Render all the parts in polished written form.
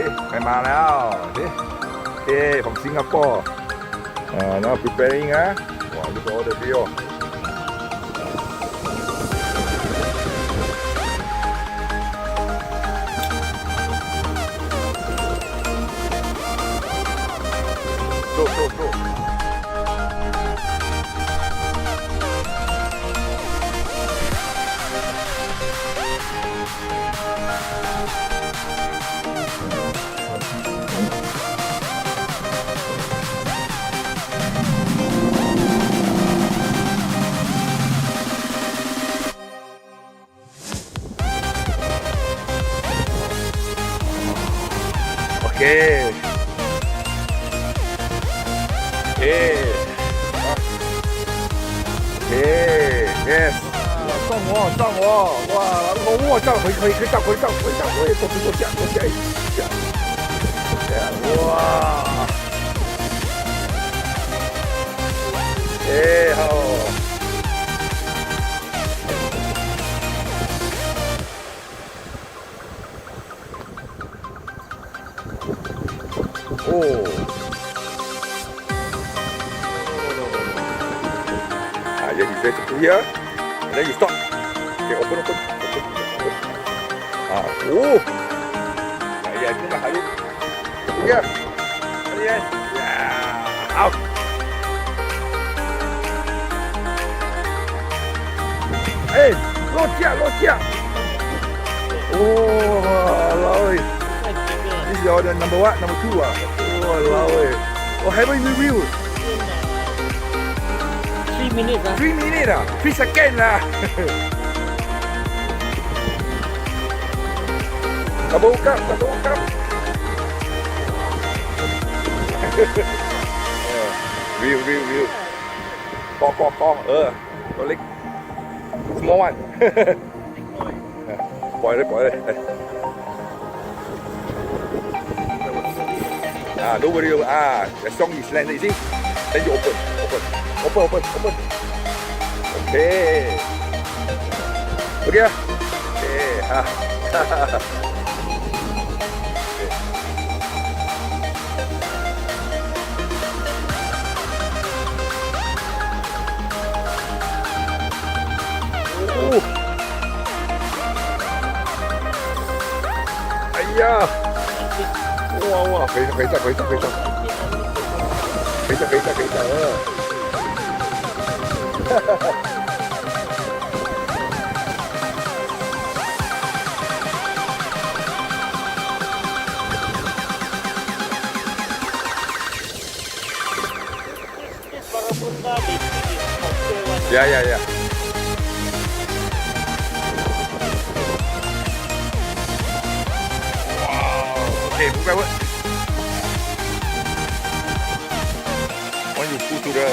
สิไปมาแล้วสิเอ้ของสิงคโปร์now preparing wow look at all the view go Okay. Okay. Okay. Yes. 上我！哇！我上可以上！我也多下。哇！哎好。Oh. You press to here, and then you stop. Okay, open. Oh. Yeah, itu lah halu. Yeah. Yes. Yeah. Out. Hey, 落架。Oh, Lord. This is your number what? Number 2 ah. Oh, Lord. Oh, haven't reviewed. 3 minutes 啊 3 minutes 啊 3 seconds 啊 double cup view คอตัวเล็ก small one ปล่อยเลยดูวิดีโอthe song is landed you see then you open okay okay Ayah. Wah, kereta. Ya. Okay, move forward. When you pull to the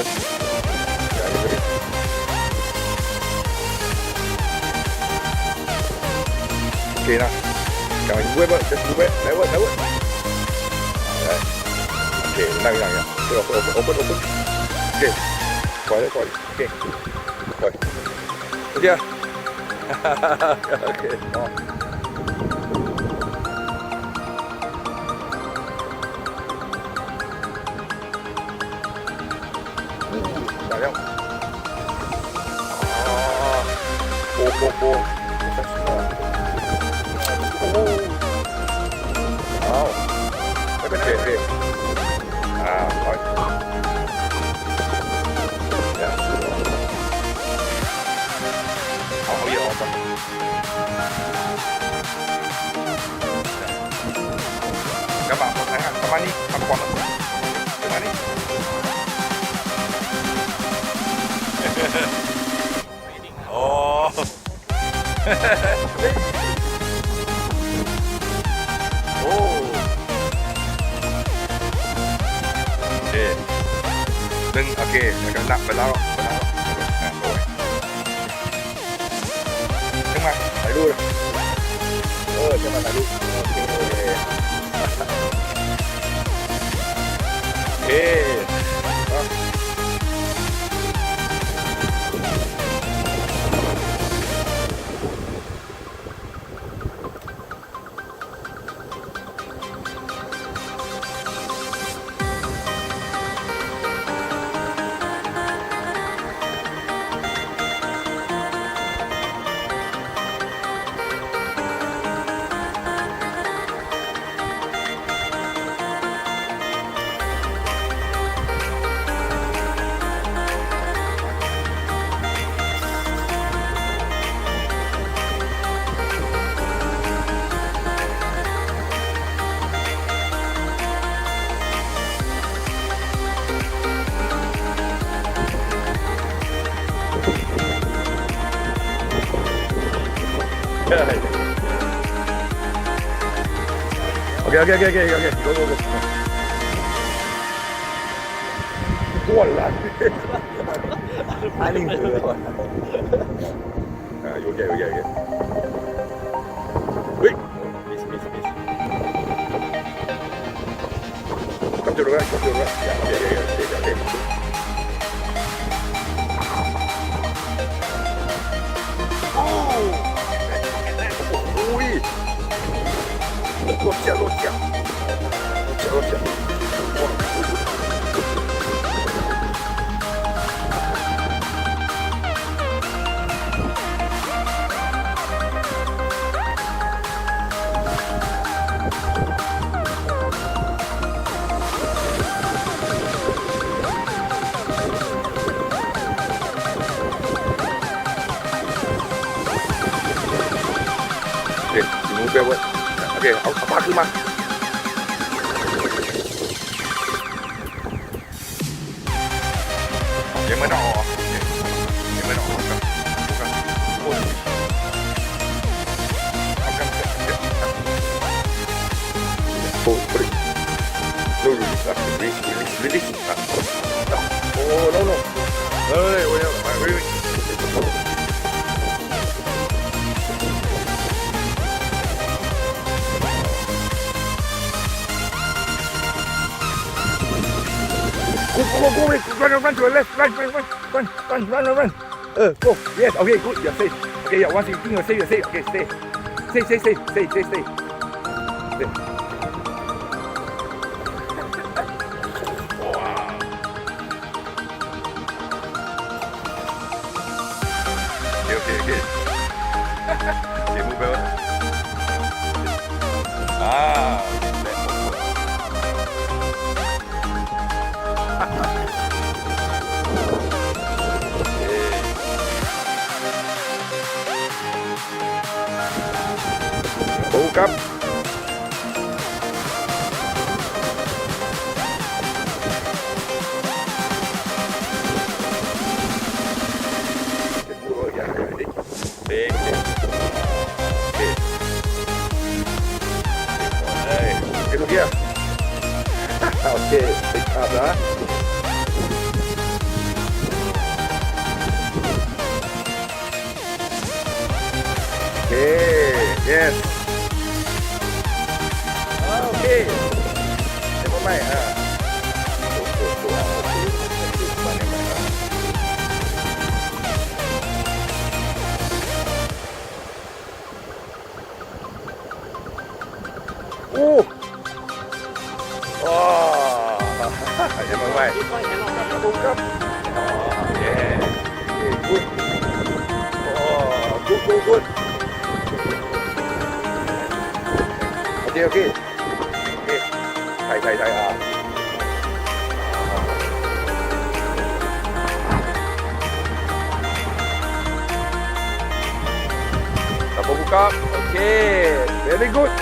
okay now. Jangan move forward, just move it, lewat. Alright. Okay, tenang. Open. Okay. Kuat. Okay. Kuat. Okay. Okay. Oh. Sayang. Wow. Okay. Right. Yeah. Các bạn có thấy các bạn đi tham quan các bạn đi oh okay đừng okay các bạn phải lao rồi nhưng mà phải đuôi cho bạn phải đuôi okay ใช่โอเคgoอ้วนละอันนี้คือโอเคเฮ้ยmiss capture right ya oke ui落下โอเคโอเคเอาปลาขึ้นมายังไม่ได้ออกโอ้โหดูrelease โอ้noเฮ้ยGo, run to the left, run. Go. Yes, okay, good. You're safe. Okay, yeah, once you think you're safe. Okay, stay. Stay. Wow. Okay. Okay, move over. Hold up. Itu dia. Oke, pick up dah. Oke, yes. Oke. Tengok mai. Em mai. Buka. Yeah. Good. Good. Okay. Thầy à. Buka. Okay. Very good.